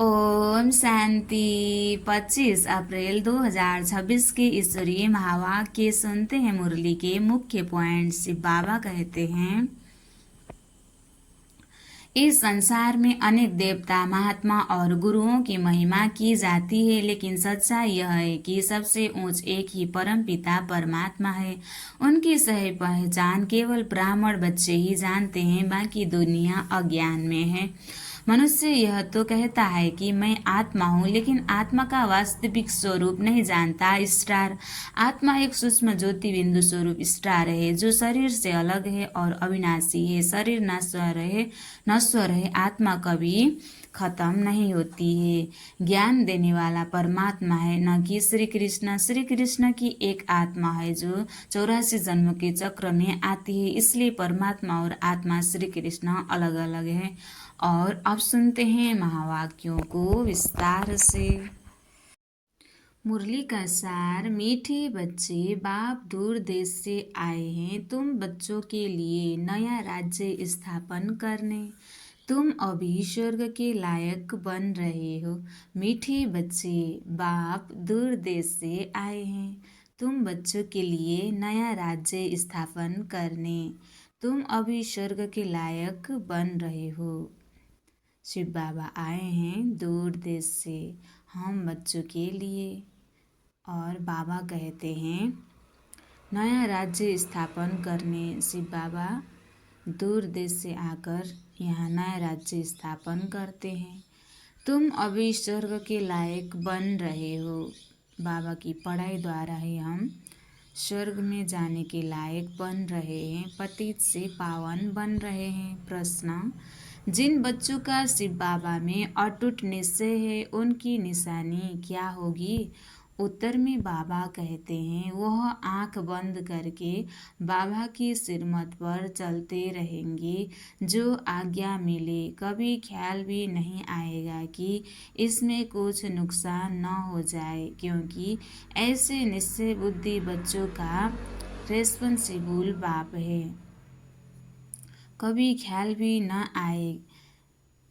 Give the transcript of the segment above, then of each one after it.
ओम शांति। 25 अप्रैल 2026 के ईश्वरीय महावाक्य सुनते हैं। मुरली के मुख्य पॉइंट शिव बाबा कहते हैं, इस संसार में अनेक देवता, महात्मा और गुरुओं की महिमा की जाती है, लेकिन सच्चाई यह है कि सबसे ऊंच एक ही परम पिता परमात्मा है। उनकी सही पहचान केवल ब्राह्मण बच्चे ही जानते हैं, बाकी दुनिया अज्ञान में है। मनुष्य यह तो कहता है कि मैं आत्मा हूँ, लेकिन आत्मा का वास्तविक स्वरूप नहीं जानता। स्टार आत्मा एक सूक्ष्म ज्योति बिंदु स्वरूप स्टार है, जो शरीर से अलग है और अविनाशी है। शरीर नश्वर है, आत्मा कभी खत्म नहीं होती है। ज्ञान देने वाला परमात्मा है, न कि श्री कृष्ण। श्री कृष्ण की एक आत्मा है जो 84 जन्म के चक्र में आती है, इसलिए परमात्मा और आत्मा श्री कृष्ण अलग अलग है। और अब सुनते हैं महावाक्यों को विस्तार से। मुरली का सार। मीठे बच्चे, बाप दूर देश से आए हैं तुम बच्चों के लिए नया राज्य स्थापन करने। तुम अभी स्वर्ग के लायक बन रहे हो। मीठे बच्चे, बाप दूर देश से आए हैं तुम बच्चों के लिए नया राज्य स्थापन करने। तुम अभी स्वर्ग के लायक बन रहे हो। शिव बाबा आए हैं दूर देश से हम बच्चों के लिए, और बाबा कहते हैं नया राज्य स्थापन करने। शिव बाबा दूर देश से आकर यहाँ नया राज्य स्थापन करते हैं। तुम अभी स्वर्ग के लायक बन रहे हो। बाबा की पढ़ाई द्वारा ही हम स्वर्ग में जाने के लायक बन रहे हैं, पतित से पावन बन रहे हैं। प्रश्न, जिन बच्चों का शिव बाबा में अटूट निश्चय है, उनकी निशानी क्या होगी? उत्तर में बाबा कहते हैं, वह आंख बंद करके बाबा की सिरमत पर चलते रहेंगे। जो आज्ञा मिले, कभी ख्याल भी नहीं आएगा कि इसमें कुछ नुकसान न हो जाए, क्योंकि ऐसे निश्चय बुद्धि बच्चों का रेस्पॉन्सिबल बाप है। कभी ख्याल भी न आए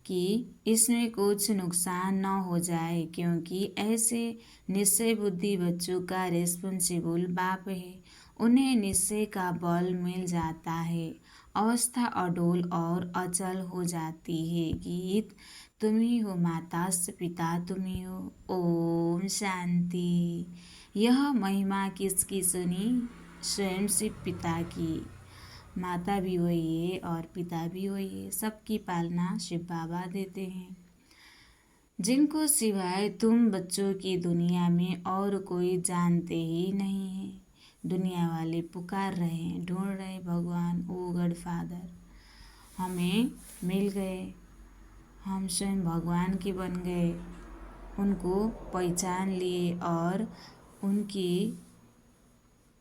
कि इसमें कुछ नुकसान न हो जाए, क्योंकि ऐसे निश्चय बुद्धि बच्चों का रेस्पॉन्सिबल बाप है। उन्हें निश्चय का बल मिल जाता है, अवस्था अडोल और अचल हो जाती है। गीत। तुम ही हो माता, पिता तुम ही हो। ओम शांति। यह महिमा किसकी सुनी? स्वयं शिव पिता की। माता भी वही है और पिता भी वही है, सबकी पालना शिव बाबा देते हैं। जिनको सिवाय तुम बच्चों की दुनिया में और कोई जानते ही नहीं है। दुनिया वाले पुकार रहे हैं, ढूंढ रहे भगवान, ओ गॉड फादर। हमें मिल गए, हम स्वयं भगवान के बन गए, उनको पहचान लिए और उनकी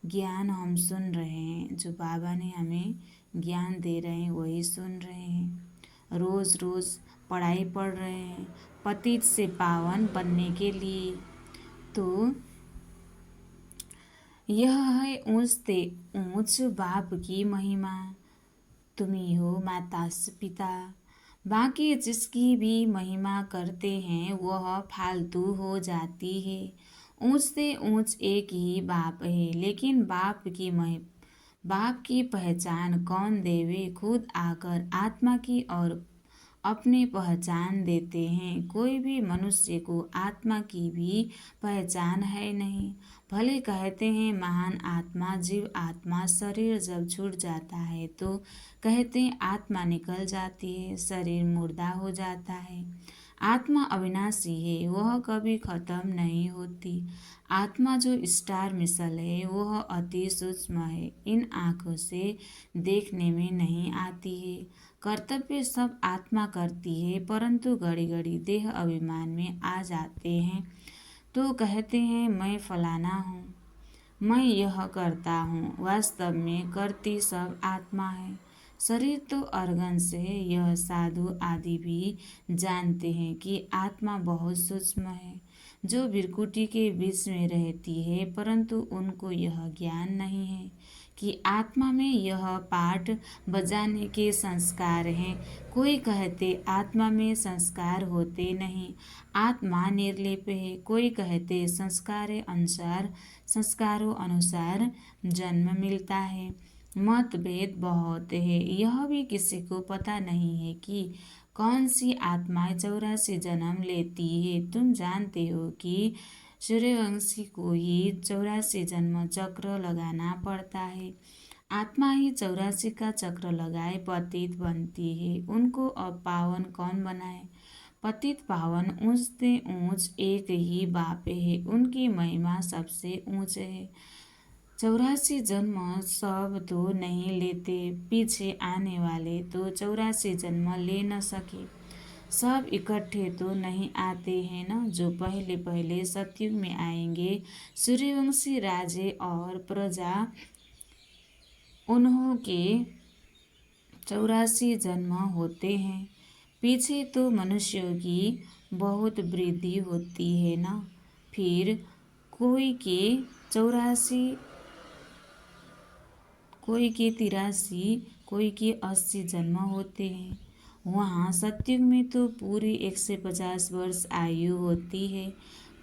ज्ञान हम सुन रहे हैं। जो बाबा ने हमें ज्ञान दे रहे हैं वही सुन रहे हैं। रोज़ रोज़ पढ़ाई पढ़ रहे हैं पतित से पावन बनने के लिए। तो यह है ऊंच बाप की महिमा। तुम ही हो माता पिता। बाकी जिसकी भी महिमा करते हैं वह फालतू हो जाती है। ऊंच से ऊंच एक ही बाप है, लेकिन बाप की पहचान कौन देवे? खुद आकर आत्मा की और अपनी पहचान देते हैं। कोई भी मनुष्य को आत्मा की भी पहचान है नहीं। भले कहते हैं महान आत्मा, जीव आत्मा। शरीर जब छूट जाता है तो कहते हैं आत्मा निकल जाती है, शरीर मुर्दा हो जाता है। आत्मा अविनाशी है, वह कभी खत्म नहीं होती। आत्मा जो स्टार मिसल है वह अति सूक्ष्म है, इन आँखों से देखने में नहीं आती है। कर्तव्य सब आत्मा करती है, परंतु घड़ी घड़ी देह अभिमान में आ जाते हैं तो कहते हैं मैं फलाना हूँ, मैं यह करता हूँ। वास्तव में करती सब आत्मा है। शरीर तो अर्गन से। यह साधु आदि भी जानते हैं कि आत्मा बहुत सूक्ष्म है, जो बिरकुटी के बीच में रहती है, परंतु उनको यह ज्ञान नहीं है कि आत्मा में यह पाठ बजाने के संस्कार हैं। कोई कहते आत्मा में संस्कार होते नहीं, आत्मा निर्लेप है। कोई कहते संस्कारों अनुसार जन्म मिलता है। मतभेद बहुत है। यह भी किसी को पता नहीं है कि कौन सी आत्माएं 84 जन्म लेती है। तुम जानते हो कि सूर्यवंशी को ही 84 जन्म चक्र लगाना पड़ता है। आत्मा ही 84 का चक्र लगाए पतित बनती है। उनको अब पावन कौन बनाए? पतित पावन ऊंच से ऊंच एक ही बाप है। उनकी महिमा सबसे ऊंच है। 84 जन्म सब तो नहीं लेते, पीछे आने वाले तो 84 जन्म ले न सके। सब इकट्ठे तो नहीं आते हैं न, जो पहले पहले सतयुग में आएंगे। सूर्यवंशी राजे और प्रजा, उन्हों के 84 जन्म होते हैं। पीछे तो मनुष्यों की बहुत वृद्धि होती है न। फिर कोई के 84, कोई के 83, कोई के 80 जन्म होते हैं। वहाँ सतयुग में तो पूरी 150 वर्ष आयु होती है।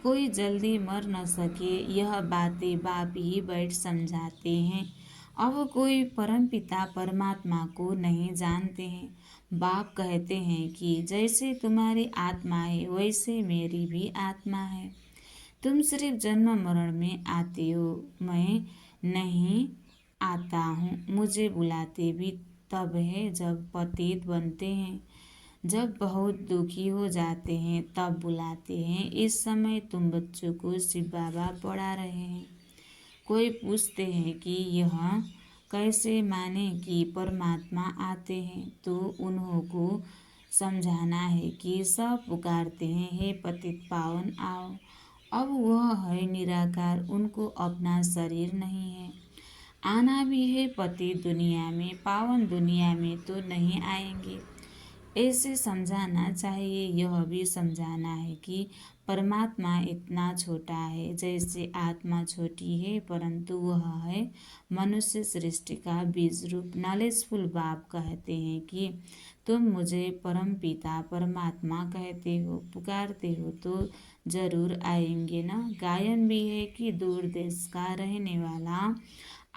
कोई जल्दी मर न सके, यह बातें बाप ही बैठ समझाते हैं। अब कोई परमपिता परमात्मा को नहीं जानते हैं। बाप कहते हैं कि जैसे तुम्हारी आत्मा है वैसे मेरी भी आत्मा है। तुम सिर्फ जन्म मरण में आते हो, मैं नहीं आता हूँ। मुझे बुलाते भी तब है जब पतित बनते हैं, जब बहुत दुखी हो जाते हैं तब बुलाते हैं। इस समय तुम बच्चों को शिव बाबा पढ़ा रहे हैं। कोई पूछते हैं कि यह कैसे माने कि परमात्मा आते हैं, तो उन्हों को समझाना है कि सब पुकारते हैं, हे पतित पावन आओ। अब वह है निराकार, उनको अपना शरीर नहीं है। आना भी है पतित दुनिया में, पावन दुनिया में तो नहीं आएंगे। ऐसे समझाना चाहिए। यह भी समझाना है कि परमात्मा इतना छोटा है जैसे आत्मा छोटी है, परंतु वह है मनुष्य सृष्टि का बीज रूप। नॉलेजफुल बाप कहते हैं कि तुम मुझे परम पिता परमात्मा कहते हो, पुकारते हो तो जरूर आएंगे ना। गायन भी है कि दूर देश का रहने वाला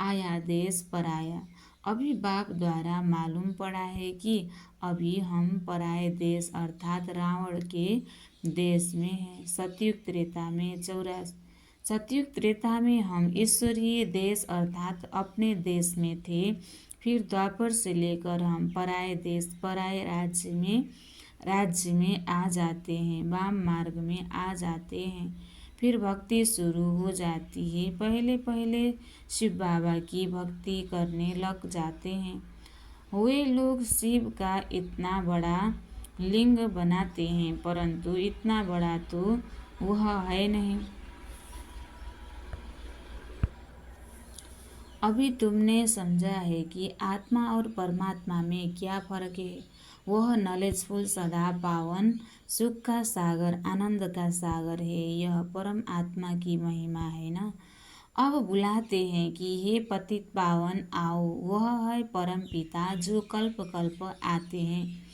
आया देश पराया। अभी बाप द्वारा मालूम पड़ा है कि अभी हम पराये देश अर्थात रावण के देश में हैं। सतयुग त्रेता में हम ईश्वरीय देश अर्थात अपने देश में थे। फिर द्वापर से लेकर हम पराये देश पराये राज्य में आ जाते हैं, वाम मार्ग में आ जाते हैं। फिर भक्ति शुरू हो जाती है। पहले पहले शिव बाबा की भक्ति करने लग जाते हैं। वे लोग शिव का इतना बड़ा लिंग बनाते हैं, परंतु इतना बड़ा तो वह है नहीं। अभी तुमने समझा है कि आत्मा और परमात्मा में क्या फर्क है। वह नॉलेजफुल सदा पावन सुख का सागर आनंद का सागर है। यह परम आत्मा की महिमा है ना। अब बुलाते हैं कि हे पतित पावन आओ। वह है परम पिता जो कल्प कल्प आते हैं।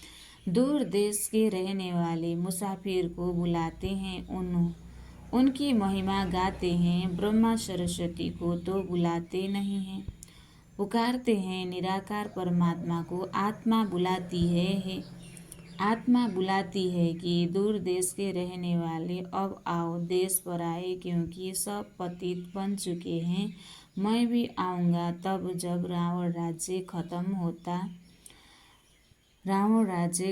दूर देश के रहने वाले मुसाफिर को बुलाते हैं, उनकी महिमा गाते हैं। ब्रह्मा सरस्वती को तो बुलाते नहीं हैं, पुकारते हैं निराकार परमात्मा को। आत्मा बुलाती है कि दूर देश के रहने वाले अब आओ देश पर आए, क्योंकि सब पतित बन चुके हैं। मैं भी आऊँगा तब जब रावण राज्य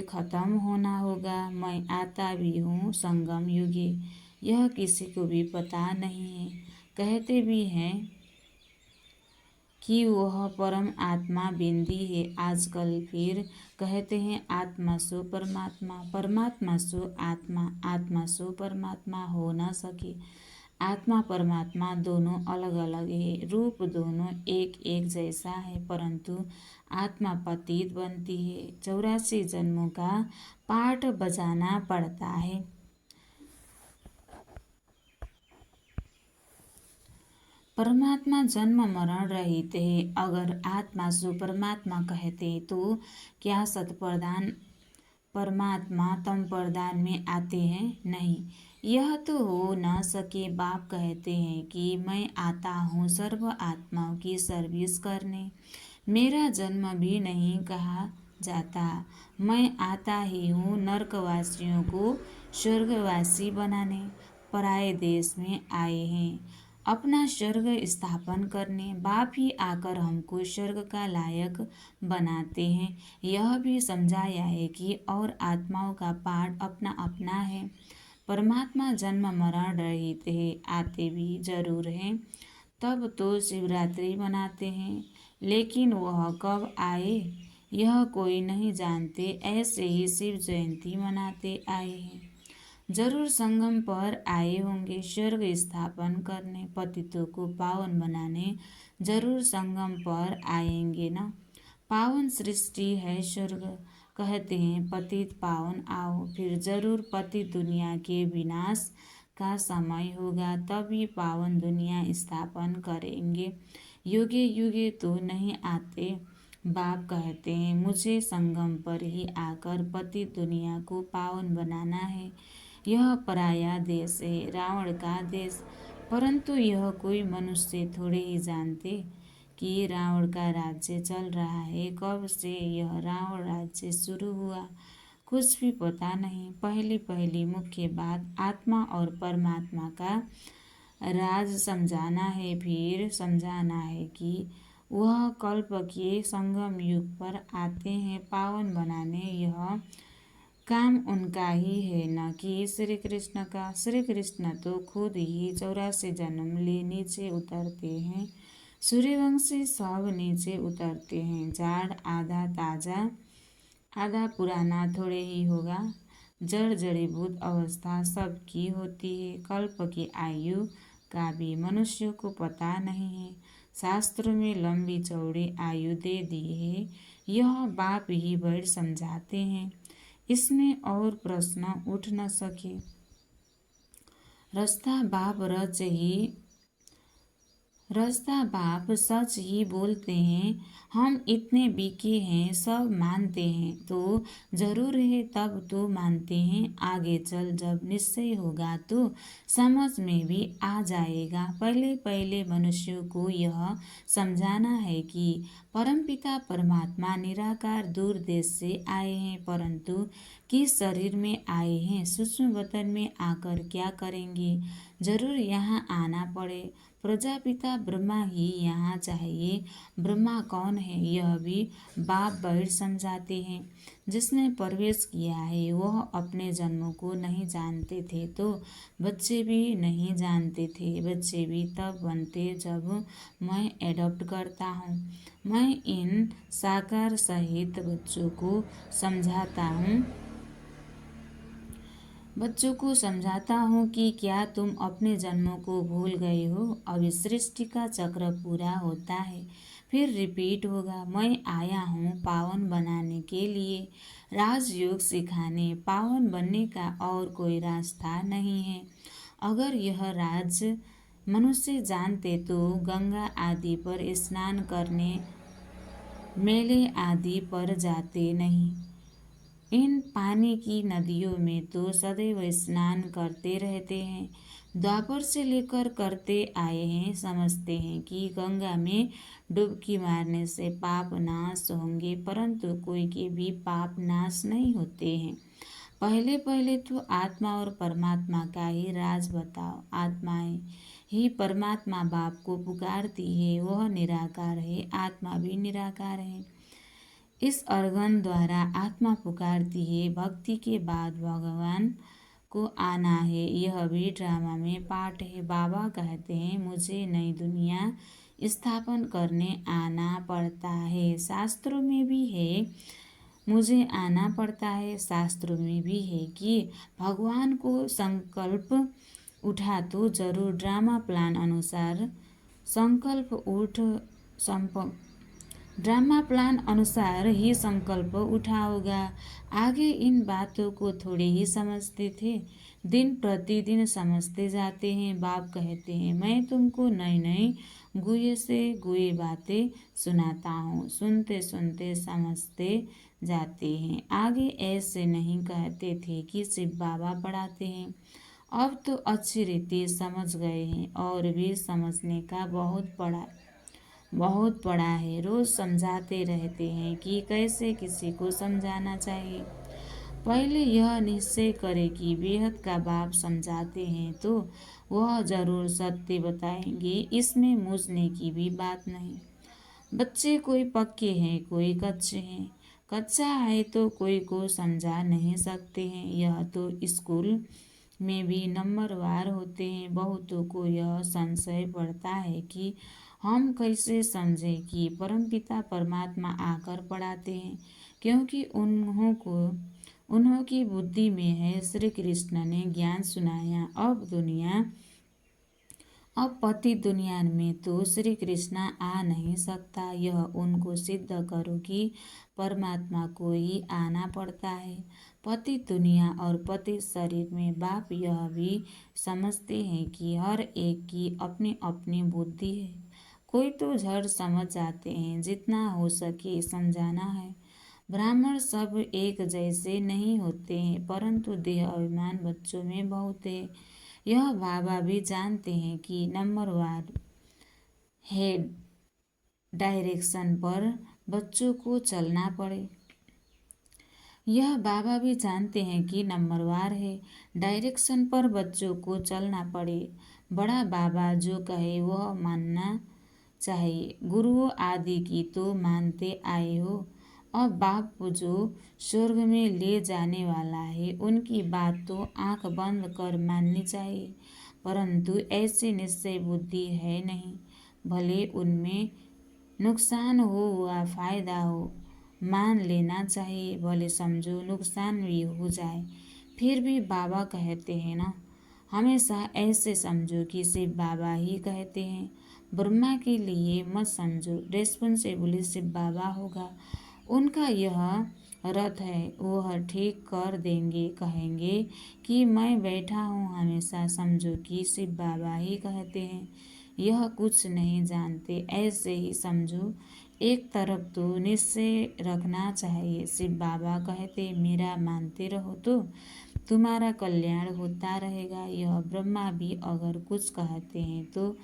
खत्म होना होगा। मैं आता भी हूँ संगम युगे, यह किसी को भी पता नहीं है। कहते भी हैं कि वह परम आत्मा बिंदी है आजकल। फिर कहते हैं आत्मा सो परमात्मा, परमात्मा सो आत्मा, आत्मा सो परमात्मा हो न सके। आत्मा परमात्मा दोनों अलग अलग है, रूप दोनों एक एक जैसा है, परंतु आत्मा पतित बनती है। 84 जन्मों का पाठ बजाना पड़ता है। परमात्मा जन्म मरण रहित है। अगर आत्मा सो परमात्मा कहते तो क्या सतप्रधान परमात्मा तम प्रदान में आते हैं? नहीं, यह तो हो न सके। बाप कहते हैं कि मैं आता हूँ सर्व आत्माओं की सर्विस करने। मेरा जन्म भी नहीं कहा जाता। मैं आता ही हूँ नरकवासियों को स्वर्गवासी बनाने। पराये देश में आए हैं अपना स्वर्ग स्थापन करने। बाप ही आकर हमको स्वर्ग का लायक बनाते हैं। यह भी समझाया है कि और आत्माओं का पाठ अपना अपना है। परमात्मा जन्म मरण रहित है, आते भी जरूर हैं। तब तो शिवरात्रि मनाते हैं, लेकिन वह कब आए यह कोई नहीं जानते। ऐसे ही शिव जयंती मनाते आए हैं। जरूर संगम पर आए होंगे स्वर्ग स्थापन करने, पतितों को पावन बनाने। जरूर संगम पर आएंगे न। पावन सृष्टि है स्वर्ग, कहते हैं पतित पावन आओ। फिर जरूर पतित दुनिया के विनाश का समय होगा, तभी पावन दुनिया स्थापन करेंगे। युगे युगे तो नहीं आते। बाप कहते हैं मुझे संगम पर ही आकर पतित दुनिया को पावन बनाना है। यह पराया देश है, रावण का देश। परंतु यह कोई मनुष्य थोड़े ही जानते कि रावण का राज्य चल रहा है। कब से यह रावण राज्य शुरू हुआ कुछ भी पता नहीं। पहली पहली मुख्य बात आत्मा और परमात्मा का राज समझाना है। फिर समझाना है कि वह कल्प के संगम युग पर आते हैं पावन बनाने। यह काम उनका ही है, न कि श्री कृष्ण का। श्री कृष्ण तो खुद ही 84 जन्म ले नीचे उतरते हैं। सूर्यवंशी सब नीचे उतरते हैं। झाड़ आधा ताजा आधा पुराना थोड़े ही होगा। जड़ जड़ीभूत अवस्था सबकी होती है। कल्प की आयु का भी मनुष्य को पता नहीं है। शास्त्र में लंबी चौड़ी आयु दे दी है। यह बाप ही बैठ समझाते हैं। इसमें और प्रश्न उठ न सके। रास्ता बाप सच ही बोलते हैं। हम इतने बीके हैं सब मानते हैं तो जरूर है, तब तो मानते हैं। आगे चल जब निश्चय होगा तो समझ में भी आ जाएगा। पहले पहले मनुष्यों को यह समझाना है कि परमपिता परमात्मा निराकार दूर देश से आए हैं, परंतु किस शरीर में आए हैं, सूक्ष्म वतन में आकर क्या करेंगे। जरूर यहाँ आना पड़े। प्रजापिता ब्रह्मा ही यहाँ चाहिए। ब्रह्मा कौन है यह भी बाप बैठ समझाते हैं। जिसने प्रवेश किया है वह अपने जन्मों को नहीं जानते थे तो बच्चे भी नहीं जानते थे। बच्चे भी तब बनते जब मैं एडॉप्ट करता हूँ। मैं इन साकार सहित बच्चों को समझाता हूँ कि क्या तुम अपने जन्मों को भूल गए हो। अभी सृष्टि का चक्र पूरा होता है, फिर रिपीट होगा। मैं आया हूँ पावन बनाने के लिए, राजयोग सिखाने। पावन बनने का और कोई रास्ता नहीं है। अगर यह राज मनुष्य जानते तो गंगा आदि पर स्नान करने, मेले आदि पर जाते नहीं। इन पानी की नदियों में तो सदैव स्नान करते रहते हैं। द्वापर से लेकर करते आए हैं। समझते हैं कि गंगा में डुबकी मारने से पाप नाश होंगे, परंतु कोई के भी पाप नाश नहीं होते हैं। पहले पहले तो आत्मा और परमात्मा का ही राज बताओ। आत्माएं ही परमात्मा बाप को पुकारती है। वह निराकार है, आत्मा भी निराकार है। इस अर्गन द्वारा आत्मा पुकारती है। भक्ति के बाद भगवान को आना है। यह भी ड्रामा में पाठ है। बाबा कहते हैं मुझे नई दुनिया स्थापन करने आना पड़ता है। शास्त्रों में भी है मुझे आना पड़ता है। शास्त्रों में भी है कि भगवान को संकल्प उठा तो जरूर ड्रामा प्लान अनुसार संकल्प ड्रामा प्लान अनुसार ही संकल्प उठा होगा। आगे इन बातों को थोड़े ही समझते थे, दिन प्रतिदिन समझते जाते हैं। बाप कहते हैं, मैं तुमको नई नई गुए से गुए बातें सुनाता हूँ, सुनते सुनते समझते जाते हैं। आगे ऐसे नहीं कहते थे कि शिव बाबा पढ़ाते हैं, अब तो अच्छी रीति समझ गए हैं और भी समझने का बहुत पड़ा है। रोज समझाते रहते हैं कि कैसे किसी को समझाना चाहिए। पहले यह निश्चय करे कि बेहद का बाप समझाते हैं तो वह जरूर सत्य बताएंगे, इसमें मूझने की भी बात नहीं। बच्चे कोई पक्के हैं, कोई कच्चे हैं। कच्चा है तो कोई को समझा नहीं सकते हैं। यह तो स्कूल में भी नंबरवार होते हैं। बहुतों को यह संशय पड़ता है कि हम कैसे समझें कि परमपिता परमात्मा आकर पढ़ाते हैं, क्योंकि उन्हों की बुद्धि में है। श्री कृष्ण ने ज्ञान सुनाया। अब पति दुनिया में तो श्री कृष्ण आ नहीं सकता। यह उनको सिद्ध करो कि परमात्मा को ही आना पड़ता है। पति दुनिया और पति शरीर में बाप यह भी समझते हैं कि हर एक की अपनी अपनी बुद्धि है। कोई तो झट समझ जाते हैं, जितना हो सके समझाना है। ब्राह्मण सब एक जैसे नहीं होते हैं, परंतु देह अभिमान बच्चों में बहुत है। यह बाबा भी जानते हैं कि नंबरवार है डायरेक्शन पर बच्चों को चलना पड़े। यह बाबा भी जानते हैं कि नंबरवार है डायरेक्शन पर बच्चों को चलना पड़े। बड़ा बाबा जो कहे वह मानना चाहिए। गुरुओं आदि की तो मानते आए हो। अब बाप जो स्वर्ग में ले जाने वाला है, उनकी बात तो आंख बंद कर माननी चाहिए, परंतु ऐसी निश्चय बुद्धि है नहीं। भले उनमें नुकसान हो या फायदा हो, मान लेना चाहिए। भले समझो नुकसान भी हो जाए, फिर भी बाबा कहते हैं ना, हमेशा ऐसे समझो कि सिर्फ बाबा ही कहते हैं। ब्रह्मा के लिए मत समझो, रेस्पॉन्सिबली सिर्फ बाबा होगा। उनका यह रथ है, वह ठीक कर देंगे। कहेंगे कि मैं बैठा हूँ। हमेशा समझो कि सिर्फ बाबा ही कहते हैं, यह कुछ नहीं जानते, ऐसे ही समझो। एक तरफ तो निश्चय रखना चाहिए, सिर्फ बाबा कहते मेरा मानते रहो तो तुम्हारा कल्याण होता रहेगा। यह ब्रह्मा भी अगर कुछ कहते हैं तो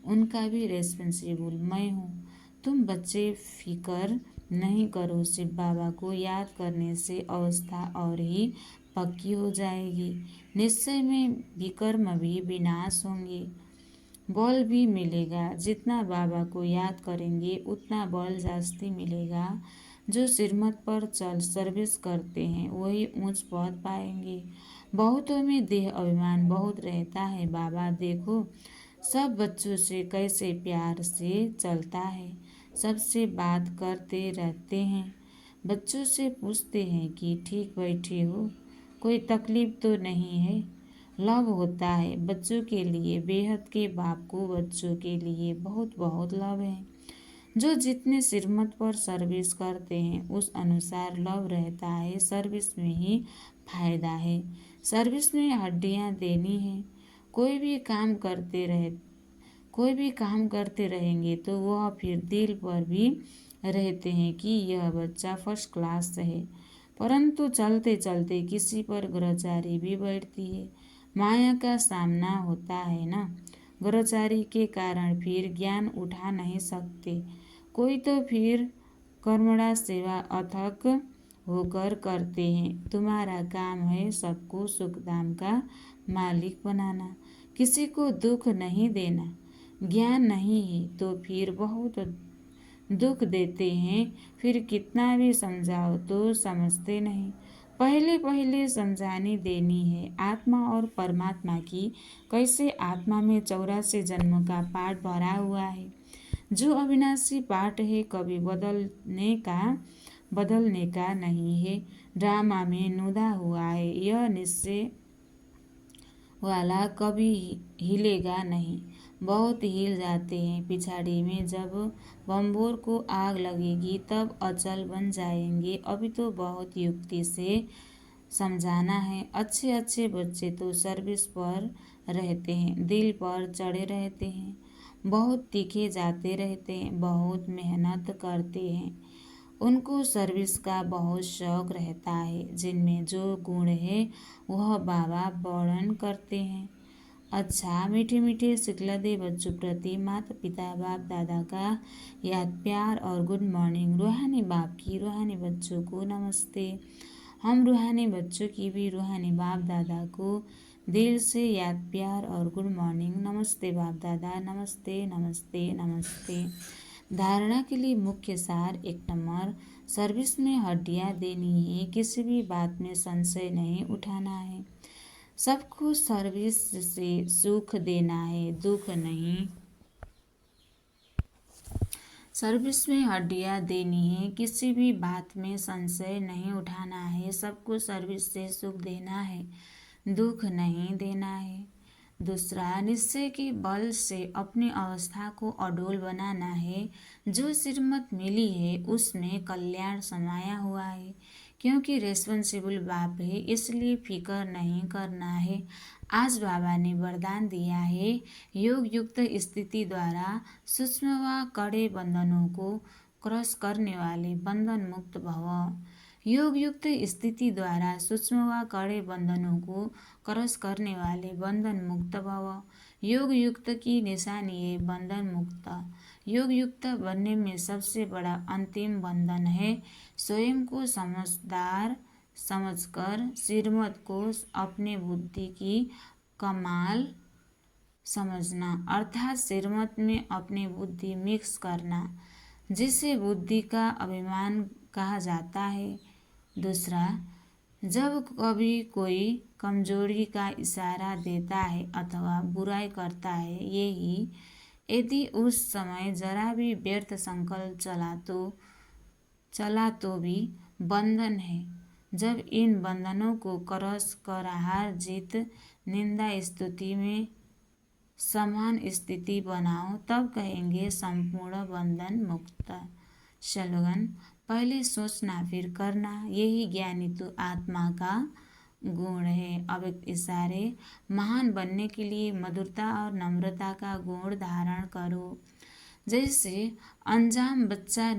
उनका भी रेस्पॉन्सिबल मैं हूँ। तुम बच्चे फिकर नहीं करो, शिव बाबा को याद करने से अवस्था और ही पक्की हो जाएगी। निश्चय में विकर्म भी विनाश होंगे, बल भी मिलेगा। जितना बाबा को याद करेंगे उतना बल जास्ती मिलेगा। जो श्रीमत पर चल सर्विस करते हैं वही ऊंच पद पाएंगे। बहुतों में देह अभिमान बहुत रहता है। बाबा देखो सब बच्चों से कैसे प्यार से चलता है, सबसे बात करते रहते हैं। बच्चों से पूछते हैं कि ठीक बैठे हो, कोई तकलीफ तो नहीं है। लव होता है बच्चों के लिए, बेहद के बाप को बच्चों के लिए बहुत बहुत लव है। जो जितने श्रीमत पर सर्विस करते हैं उस अनुसार लव रहता है। सर्विस में ही फायदा है, सर्विस में हड्डियां देनी है। कोई भी काम करते रहेंगे तो वह फिर दिल पर भी रहते हैं कि यह बच्चा फर्स्ट क्लास है, परंतु चलते चलते किसी पर ग्रहचारी भी बैठती है। माया का सामना होता है ना, ग्रहचारी के कारण फिर ज्ञान उठा नहीं सकते। कोई तो फिर कर्मणा सेवा अथक होकर करते हैं। तुम्हारा काम है सबको सुखधाम का मालिक बनाना, किसी को दुख नहीं देना। ज्ञान नहीं है तो फिर बहुत दुख देते हैं, फिर कितना भी समझाओ तो समझते नहीं। पहले पहले समझानी देनी है आत्मा और परमात्मा की, कैसे आत्मा में 84 जन्म का पाठ भरा हुआ है, जो अविनाशी पाठ है, कभी बदलने का नहीं है। ड्रामा में नुदा हुआ है, यह निश्चय वाला कभी हिलेगा नहीं। बहुत हिल जाते हैं। पिछाड़ी में जब बम्बोर को आग लगेगी तब अचल बन जाएंगे। अभी तो बहुत युक्ति से समझाना है। अच्छे अच्छे बच्चे तो सर्विस पर रहते हैं, दिल पर चढ़े रहते हैं, बहुत तीखे जाते रहते हैं, बहुत मेहनत करते हैं। उनको सर्विस का बहुत शौक रहता है। जिनमें जो गुण है वह बाबा वर्णन करते हैं। अच्छा, मीठे मीठे सिखलदे बच्चों प्रति माता पिता बाप दादा का याद प्यार और गुड मॉर्निंग। रूहानी बाप की रूहानी बच्चों को नमस्ते। हम रूहानी बच्चों की भी रूहानी बाप दादा को दिल से याद प्यार और गुड मॉर्निंग। नमस्ते बाप दादा, नमस्ते नमस्ते नमस्ते। धारणा के लिए मुख्य सार 1 नंबर, सर्विस में हड्डियाँ देनी है, किसी भी बात में संशय नहीं उठाना है। सबको सर्विस से सुख देना है, दुख नहीं। सर्विस में हड्डियाँ देनी है, किसी भी बात में संशय नहीं उठाना है। सबको सर्विस से सुख देना है, दुख नहीं देना है। दूसरा, निश्चय के बल से अपनी अवस्था को अडोल बनाना है। जो श्रीमत मिली है उसमें कल्याण समाया हुआ है। क्योंकि रेस्पॉन्सिबल बाप है, इसलिए फिकर नहीं करना है। आज बाबा ने वरदान दिया है, योग युक्त स्थिति द्वारा सूक्ष्म व कड़े बंधनों को क्रॉस करने वाले बंधन मुक्त भव। योग युक्त स्थिति द्वारा सूक्ष्म व कड़े बंधनों को क्रॉस करने वाले बंधन मुक्त भव। योग युक्त की निशानी है बंधन मुक्त। योग युक्त बनने में सबसे बड़ा अंतिम बंधन है स्वयं को समझदार समझकर श्रीमत को अपने बुद्धि की कमाल समझना, अर्थात श्रीमत में अपनी बुद्धि मिक्स करना, जिसे बुद्धि का अभिमान कहा जाता है। दूसरा, जब कभी कोई कमजोरी का इशारा देता है अथवा बुराई करता है, यही यदि उस समय जरा भी व्यर्थ संकल्प चला तो भी बंधन है। जब इन बंधनों को क्रॉस कर हार जीत निंदा स्तुति में समान स्थिति बनाओ, तब कहेंगे संपूर्ण बंधन मुक्त। स्लोगन, पहले सोचना फिर करना, यही ज्ञानी तो आत्मा का गुण है। अव्यक्त इशारे, महान बनने के लिए मधुरता और नम्रता का गुण धारण करो। जैसे अनजान बच्चा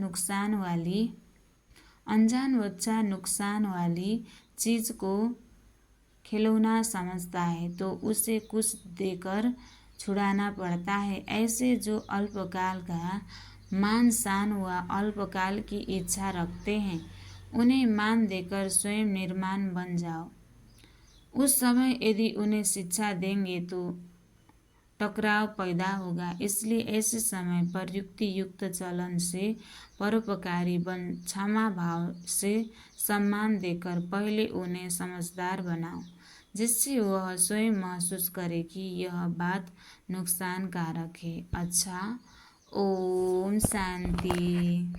नुकसान वाली चीज को खिलौना समझता है तो उसे कुछ देकर छुड़ाना पड़ता है। ऐसे जो अल्पकाल का मान शान व अल्पकाल की इच्छा रखते हैं, उन्हें मान देकर स्वयं निर्माण बन जाओ। उस समय यदि उन्हें शिक्षा देंगे तो टकराव पैदा होगा। इसलिए ऐसे समय पर युक्ति युक्त चलन से परोपकारी बन क्षमा भाव से सम्मान देकर पहले उन्हें समझदार बनाओ, जिससे वह स्वयं महसूस करे कि यह बात नुकसानकारक है। अच्छा, ओम शांति।